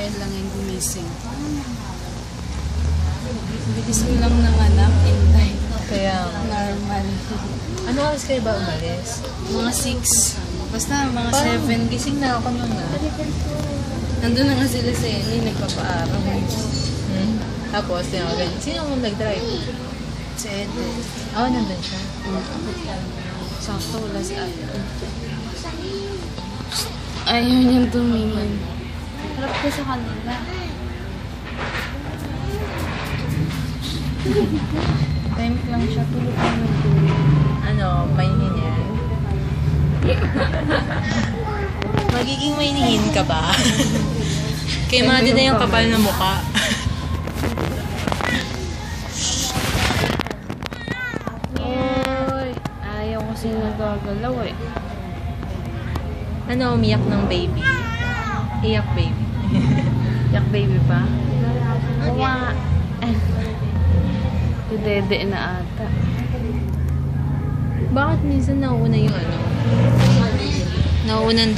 ngayon lang yung gumising. Bilis ko lang ng anak, intay. Kaya, normal. ano oras kayo ba umalis? Mga 6. Basta mga Parang 7. gising na ako nun ah. Nandun na nga sila sa inyo, nagpapaaral. Tapos, sino mo nag-drive? Si Ede. Oo, nandun siya. Sakto, wala si Ate. Ayaw niyang tumingin. Harap ko sa kanila. Time lang siya, tulog ka ng tulog. Ano, mainihin yan? Magiging mainihin ka ba? Kay Madi na yung kapal na mukha. Oy, ayaw kasi nagagalaw eh. Ano, umiyak ng baby? Iyak baby. Yak baby pa? Uwa. Dede na ata. Bakit minsan nauuna yung ano? Nauunang